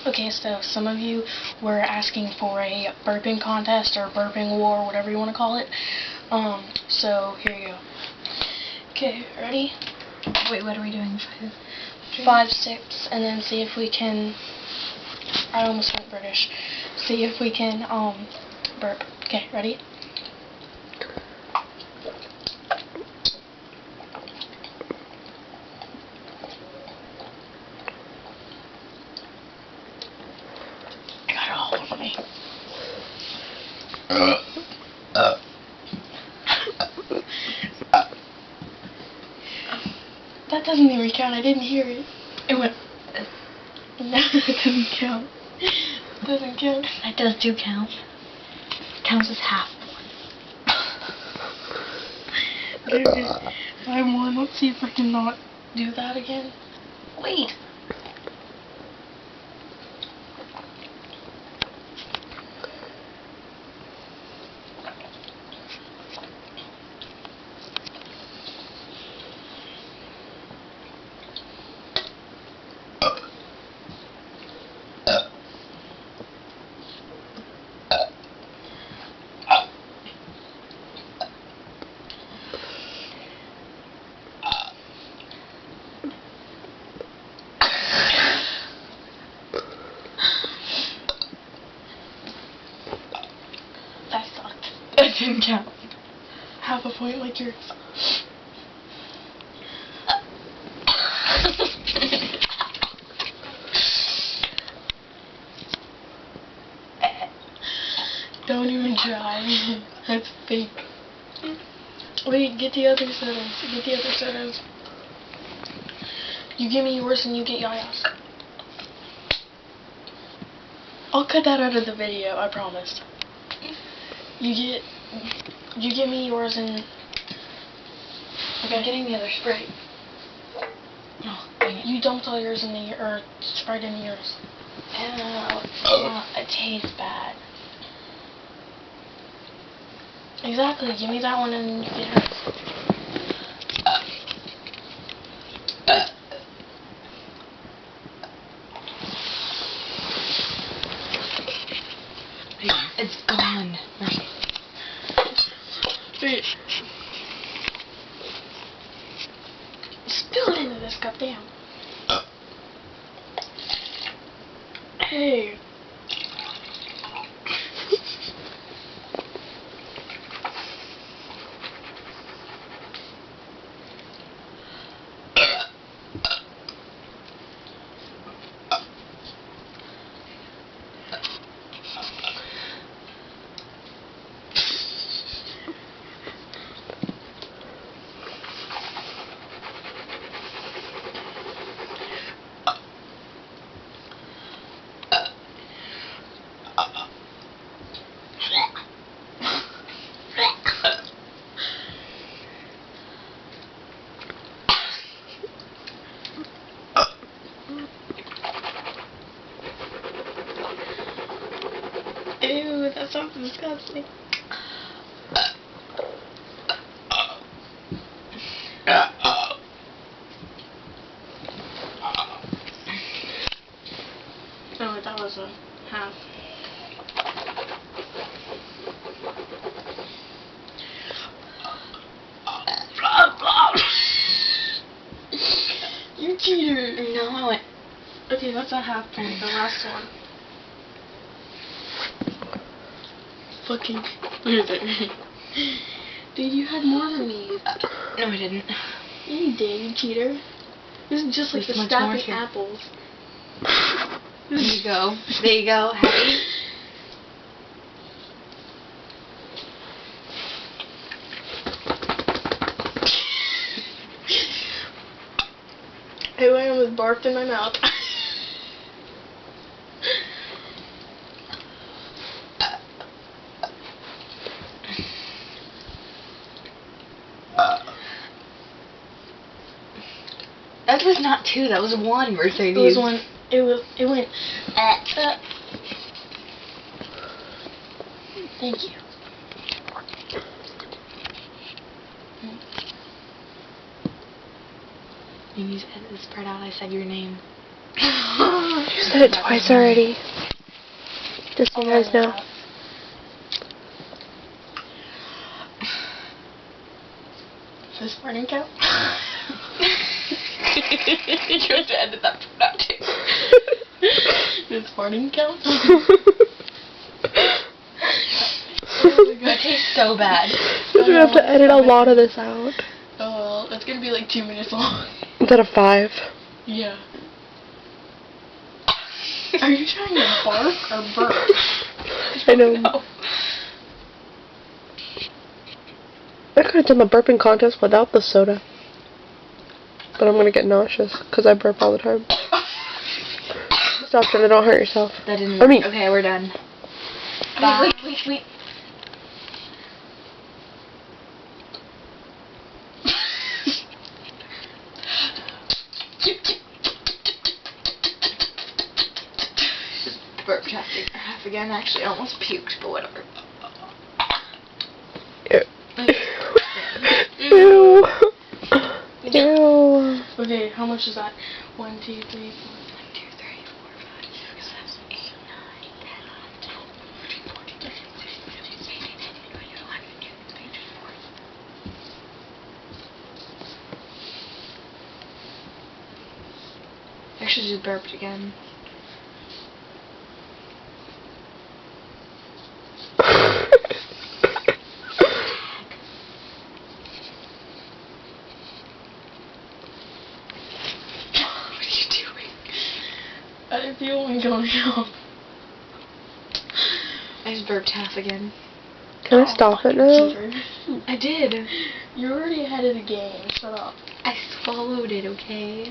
Okay, so some of you were asking for a burping contest or burping war, whatever you want to call it. So here you go. Okay, ready? Wait, what are we doing? 5, 6, and then see if we can. I almost went British. See if we can burp. Okay, ready? I got it all over me. That doesn't even count. I didn't hear it. It went. No, it doesn't count. It doesn't count. That does do count. Counts as half one. I won. Let's see if I can not do that again. Wait. That sucked. It didn't count. Half a point like yours. Don't even try. That's fake. Wait, get the other sodas. Get the other sodas. You give me yours and you get Yaya's. I'll cut that out of the video, I promise. You give me yours and... Okay, I'm getting the other Sprite. Oh, dang it. You dumped all yours in the... or Sprite into yours. It tastes bad. Exactly, give me that one and you get hers. It's gone. Wait. Spill it into this cup, damn. Hey. Ew, that sounds disgusting. Oh, that was a half. You cheater. No, I went. Okay, that's a half point. The last one. Fucking loser. Dude, you had more than me. No, I didn't. Yeah, you did, you cheater. This is just like the stack of apples. There you go. There you go. Happy? Hey, I almost barfed in my mouth. That was not 2, that was 1, Mercedes. It was 1. It went. Thank you. You need to edit this part out. I said your name. said it twice already. Just so you guys know. Does farting count? You have to edit that part out too. Does farting count? Oh, that tastes so bad. We're gonna have to edit a lot of this out. Oh, it's gonna be like 2 minutes long. Instead of 5. Yeah. Are you trying to bark or burp? I know. No. I could have done the burping contest without the soda. But I'm gonna get nauseous because I burp all the time. Stop, Jenna, don't hurt yourself. That didn't Or work. me. Okay, we're done. Bye. Wait. Burped half again. Actually, I almost puked, but whatever. Ew. Ew. Okay, how much is that? 1, 2, 3, 4. 1, 2, 3, 4, 5, 6, 7, 8, 9, 10, 11, 12, 13, 14, 15, 16, 17, 18, 19, 20, 21, 22, 23, 24. Actually, just burped again. I didn't feel one going up. I just burped half again. Can I stop it now? Cheater. I did. You're already ahead of the game. Shut up. I swallowed it, okay?